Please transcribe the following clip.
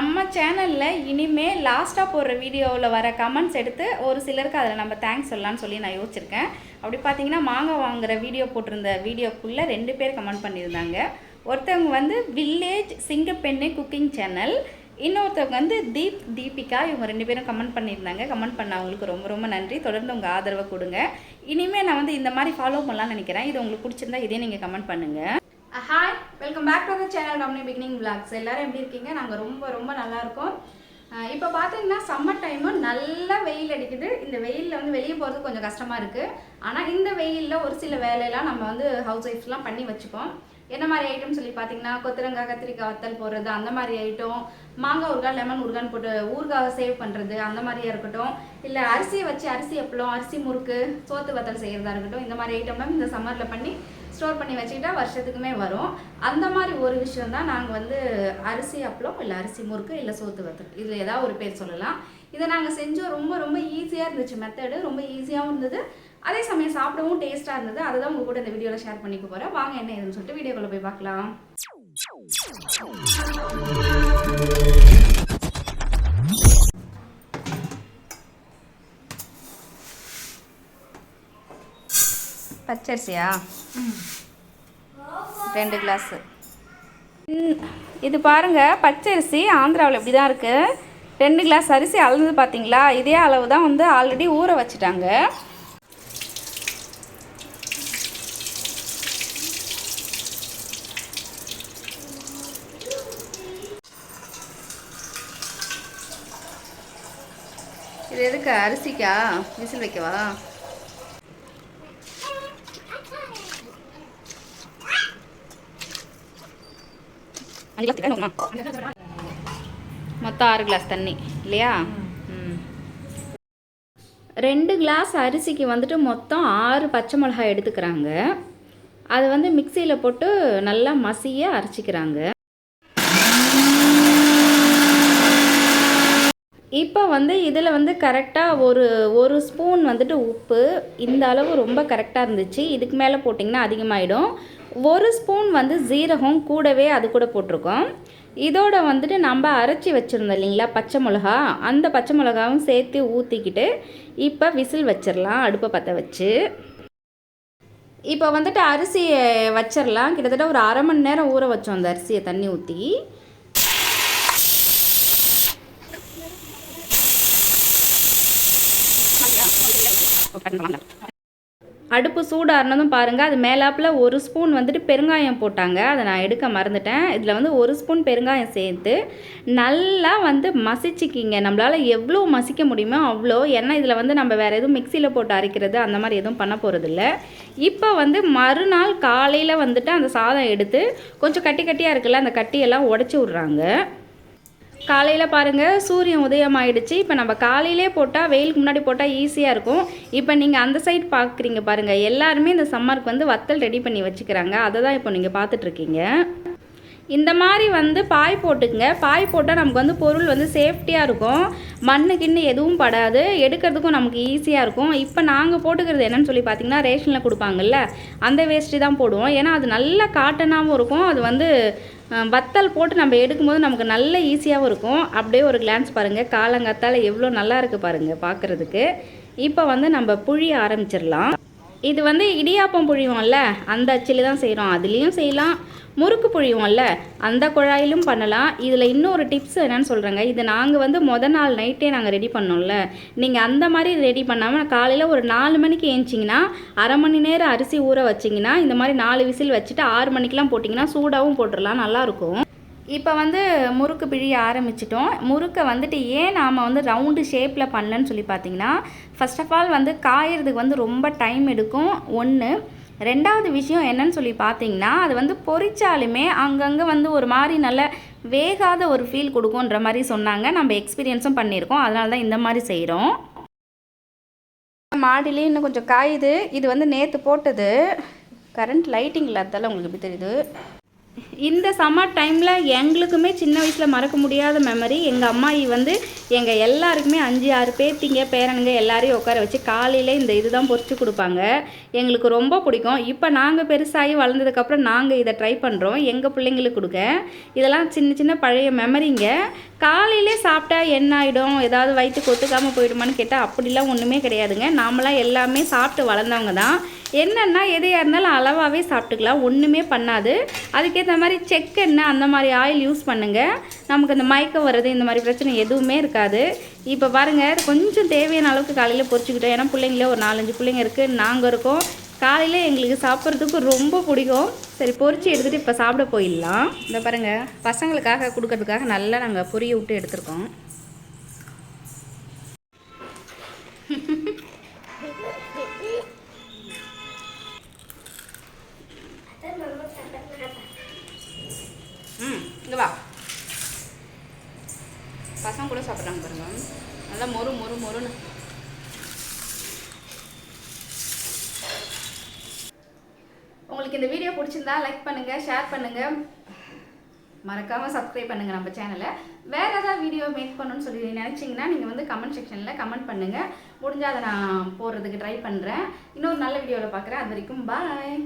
நம்ம சேனலில் இனிமேல் லாஸ்ட்டாக போடுற வீடியோவில் வர கமெண்ட்ஸ் எடுத்து ஒரு சிலருக்கு அதில் நம்ம தேங்க்ஸ் சொல்லலான்னு சொல்லி நான் யோசிச்சிருக்கேன். அப்படி பார்த்தீங்கன்னா மாங்காய் வாங்குகிற வீடியோ போட்டிருந்த வீடியோக்குள்ளே 2 பேர் கமெண்ட் பண்ணியிருந்தாங்க. ஒருத்தவங்க வந்து வில்லேஜ் சிங்கப்பெண்ணு குக்கிங் சேனல், இன்னொருத்தவங்க வந்து தீபிகா. இவங்க 2 பேரும் கமெண்ட் பண்ணியிருந்தாங்க. கமெண்ட் பண்ண அவங்களுக்கு ரொம்ப ரொம்ப நன்றி. தொடர்ந்து உங்கள் ஆதரவை கொடுங்க. இனிமேல் நான் வந்து இந்த மாதிரி ஃபாலோ பண்ணலான்னு நினைக்கிறேன். இது உங்களுக்கு பிடிச்சிருந்தா இதே நீங்கள் கமெண்ட் பண்ணுங்கள். Hi, welcome back to the channel டம்னி beginning vlogs. எல்லோரும் எப்படி இருக்கீங்க? நாங்கள் ரொம்ப ரொம்ப நல்லாயிருக்கோம். இப்போ பார்த்தீங்கன்னா சம்மர் டைமு நல்லா வெயில் அடிக்குது. இந்த வெயிலில் வந்து வெளியே போகிறது கொஞ்சம் கஷ்டமாக இருக்குது. ஆனால் இந்த வெயிலில் ஒரு சில வேலையெல்லாம் நம்ம வந்து ஹவுஸ் ஒய்ஃப்ஸ்லாம் பண்ணி வச்சுப்போம். என்ன மாதிரி ஐட்டம் சொல்லி பார்த்தீங்கன்னா கொத்தரங்காய், கத்திரிக்காய் வத்தல் போடுறது, அந்த மாதிரி ஐட்டம், மாங்காய் ஊறுகாய், லெமன் ஊறுகான்னு போட்டு ஊறுகாவை சேவ் பண்ணுறது, அந்த மாதிரியாக இருக்கட்டும். இல்லை அரிசியை வச்சு அரிசி அப்பளம், அரிசி முறுக்கு, சோத்து வத்தல் செய்கிறதா இருக்கட்டும். இந்த மாதிரி ஐட்டம்லாம் இந்த சம்மரில் பண்ணி ஸ்டோர் பண்ணி வச்சுக்கிட்டா வருஷத்துக்குமே வரும். அந்த மாதிரி ஒரு விஷயம் தான் நாங்கள் வந்து அரிசி அப்பளம், இல்லை அரிசி முறுக்கு, இல்லை சோத்து வத்தல், இதில் ஏதாவது ஒரு பேர் சொல்லலாம். இதை நாங்கள் செஞ்சோம். ரொம்ப ரொம்ப ஈஸியாக இருந்துச்சு. மெத்தடு ரொம்ப ஈஸியாகவும் இருந்தது, அதே சமயம் சாப்பிடவும் டேஸ்ட்டாக இருந்தது. அதை தான் உங்கள் கூட இந்த வீடியோவில் ஷேர் பண்ணிக்க போகிறேன். வாங்க என்ன ஏதுன்னு சொல்லிட்டு வீடியோக்குள்ளே போய் பார்க்கலாம். பச்சரிசியா 2 கிளாஸு. இது பாருங்கள், பச்சரிசி ஆந்திராவில் இப்படி தான் இருக்குது. 2 கிளாஸ் அரிசி அளந்து பார்த்தீங்களா? இதே அளவு தான் வந்து ஆல்ரெடி ஊற வச்சுட்டாங்க. இது எதுக்கு? அரிசிக்கா? விசில் வைக்கவா? மொத்தம் 6 கிளாஸ் தண்ணி இல்லையா? 2 கிளாஸ் அரிசிக்கு வந்துட்டு மொத்தம் 6 பச்சை மிளகாய் எடுத்துக்கிறாங்க. அதை வந்து மிக்சியில் போட்டு நல்லா மசிய அரைச்சிக்கிறாங்க. இப்போ வந்து இதில் வந்து கரெக்டாக ஒரு ஸ்பூன் வந்துட்டு உப்பு, இந்த அளவு ரொம்ப கரெக்டாக இருந்துச்சு. இதுக்கு மேலே போட்டிங்கன்னா அதிகமாகிடும். 1 ஸ்பூன் வந்து ஜீரகம் கூடவே அது கூட போட்டிருக்கோம். இதோட வந்துட்டு நம்ம அரைச்சி வச்சுருந்தோம் இல்லைங்களா பச்சை மிளகா, அந்த பச்சை மிளகாவும் சேர்த்து ஊற்றிக்கிட்டு இப்போ விசில் வச்சிடலாம் அடுப்பை பற்ற வச்சு. இப்போ வந்துட்டு அரிசியை வச்சிடலாம். கிட்டத்தட்ட ஒரு அரை மணி நேரம் ஊற வச்சோம் அந்த அரிசியை தண்ணி ஊற்றி. அடுப்பு சூடாறினதும் பாருங்கள், அது மேலாப்பில் 1 ஸ்பூன் வந்துட்டு பெருங்காயம் போட்டாங்க. அதை நான் எடுக்க மறந்துட்டேன். இதில் வந்து 1 ஸ்பூன் பெருங்காயம் சேர்த்து நல்லா வந்து மசிச்சிக்கிங்க. நம்மளால் எவ்வளோ மசிக்க முடியுமோ அவ்வளோ. ஏன்னா இதில் வந்து நம்ம வேறு எதுவும் மிக்சியில் போட்டு அரைக்கிறது அந்த மாதிரி எதுவும் பண்ண போகிறதில்ல. இப்போ வந்து மறுநாள் காலையில் வந்துட்டு அந்த சாதம் எடுத்து கொஞ்சம் கட்டி கட்டியாக இருக்குல்ல, அந்த கட்டியெல்லாம் உடச்சி விட்றாங்க. காலையில் பாருங்கள், சூரியன் உதயம் ஆகிடுச்சு. இப்போ நம்ம காலையிலே போட்டால், வெயிலுக்கு முன்னாடி போட்டால் ஈஸியாக இருக்கும். இப்போ நீங்கள் அந்த சைட் பார்க்குறீங்க பாருங்கள், எல்லாருமே இந்த சம்மருக்கு வந்து வத்தல் ரெடி பண்ணி வச்சுக்கிறாங்க. அதை தான் இப்போ நீங்கள் பார்த்துட்ருக்கீங்க. இந்த மாதிரி வந்து பாய் போட்டுக்குங்க. பாய் போட்டால் நமக்கு வந்து பொருள் வந்து சேஃப்டியாக இருக்கும். மண்ணு கிண்ணு எதுவும் படாது, எடுக்கிறதுக்கும் நமக்கு ஈஸியாக இருக்கும். இப்போ நாங்கள் போட்டுக்கிறது என்னென்னு சொல்லி பார்த்தீங்கன்னா, ரேஷனில் கொடுப்பாங்கல்ல அந்த வேஸ்ட்டு தான் போடுவோம். ஏன்னா அது நல்லா காட்டனாகவும் இருக்கும். அது வந்து வத்தல் போட்டு நம்ம எடுக்கும்போது நமக்கு நல்ல ஈஸியாகவும் இருக்கும். அப்படியே ஒரு கிளான்ஸ் பாருங்கள், காலங்காத்தால் எவ்வளோ நல்லா இருக்குது பாருங்கள் பார்க்குறதுக்கு. இப்போ வந்து நம்ம புழிய ஆரம்பிச்சிடலாம். இது வந்து இடியாப்பம் புழிவோம்ல, அந்த அச்சில் தான் செய்கிறோம். அதுலேயும் செய்யலாம். முறுக்கு புழிவோம்ல, அந்த குழாயிலும் பண்ணலாம். இதில் இன்னொரு டிப்ஸ் என்னென்னு சொல்கிறேங்க. இது நாங்கள் வந்து நாள் நைட்டே நாங்கள் ரெடி பண்ணோம்ல, நீங்கள் அந்த மாதிரி ரெடி பண்ணாமல் காலையில் ஒரு 4 மணிக்கு ஏஞ்சிங்கன்னா அரை மணி நேரம் அரிசி ஊற வச்சிங்கன்னா இந்த மாதிரி 4 விசில் வச்சுட்டு 6 மணிக்கெலாம் போட்டிங்கன்னா சூடாகவும் போட்டுடலாம், நல்லாயிருக்கும். இப்போ வந்து முறுக்கு பிழிய ஆரம்பிச்சிட்டோம். முறுக்கை வந்துட்டு ஏன் நாம் வந்து ரவுண்டு ஷேப்பில் பண்ணலன்னு சொல்லி பார்த்தீங்கன்னா, ஃபர்ஸ்ட் ஆஃப் ஆல் வந்து காயறதுக்கு வந்து ரொம்ப டைம் எடுக்கும் 1. 2வது விஷயம் என்னன்னு சொல்லி பார்த்தீங்கன்னா, அது வந்து பொரிச்சாலுமே அங்கங்கே வந்து ஒரு மாதிரி நல்ல வேகாத ஒரு ஃபீல் கொடுக்குன்ற மாதிரி சொன்னாங்க. நம்ம எக்ஸ்பீரியன்ஸும் பண்ணியிருக்கோம். அதனால தான் இந்த மாதிரி செய்கிறோம். மாடிலே இன்னும் கொஞ்சம் காயுது. இது வந்து நேற்று போட்டது. கரண்ட் லைட்டிங் இல்லாததால் உங்களுக்கு எப்படி தெரியுது? இந்த சம்மர் டைமில் எங்களுக்குமே சின்ன வயசில் மறக்க முடியாத மெமரி. எங்கள் அம்மாயி வந்து எங்கள் எல்லாருக்குமே 5-6 பேத்திங்க பேரனுங்க எல்லாரையும் உட்கார வச்சு காலையில் இந்த இதுதான் பொரிச்சு கொடுப்பாங்க. எங்களுக்கு ரொம்ப பிடிக்கும். இப்போ நாங்கள் பெருசாகி வளர்ந்ததுக்கப்புறம் நாங்கள் இதை ட்ரை பண்ணுறோம் எங்கள் பிள்ளைங்களுக்கு கொடுக்க. இதெல்லாம் சின்ன சின்ன பழைய மெமரிங்க. காலையிலே சாப்பிட்டா என்ன ஆகிடும், ஏதாவது வயிற்றுக்கு ஒத்துக்காமல் போயிடுமான்னு கேட்டால் அப்படிலாம் ஒன்றுமே கிடையாதுங்க. நாமெல்லாம் எல்லாமே சாப்பிட்டு வளர்ந்தவங்க தான். என்னென்னா எதையாக இருந்தாலும் அளவாகவே சாப்பிட்டுக்கலாம், ஒன்றுமே பண்ணாது. அதுக்கேற்ற மாதிரி செக்கெண்ணெய் அந்த மாதிரி ஆயில் யூஸ் பண்ணுங்கள். நமக்கு இந்த மயக்கம் வர்றது இந்த மாதிரி பிரச்சனை எதுவுமே இருக்காது. இப்போ பாருங்கள், கொஞ்சம் தேவையான அளவுக்கு காலையில் பொரிச்சுக்கிட்டோம். ஏன்னா பிள்ளைங்களே ஒரு 4-5 பிள்ளைங்க இருக்குது, நாங்கள் இருக்கோம். காலையில் எங்களுக்கு சாப்பிட்றதுக்கு ரொம்ப பிடிக்கும். சரி, பொரிச்சு எடுத்துகிட்டு இப்போ சாப்பிட போயிடலாம். இந்த பாருங்கள், பசங்களுக்காக கொடுக்கறதுக்காக நல்லா நாங்கள் பொரிய விட்டு எடுத்துருக்கோம். இங்கே வா, பசங்க கூட சாப்பிட்றாங்க பாருங்க, நல்லா மொறு மொறு மொறுன்னு. உங்களுக்கு இந்த வீடியோ பிடிச்சிருந்தா லைக் பண்ணுங்கள், ஷேர் பண்ணுங்கள், மறக்காமல் சப்ஸ்கிரைப் பண்ணுங்கள் நம்ம சேனலை. வேறு ஏதாவது வீடியோ மேக் பண்ணணும்னு சொல்லி நினச்சிங்கன்னா நீங்கள் வந்து கமெண்ட் செக்ஷனில் கமெண்ட் பண்ணுங்கள். முடிஞ்சால் அதை நான் போடுறதுக்கு ட்ரை பண்ணுறேன். இன்னொரு நல்ல வீடியோவில் பார்க்குறேன். அது வரைக்கும் பாய்.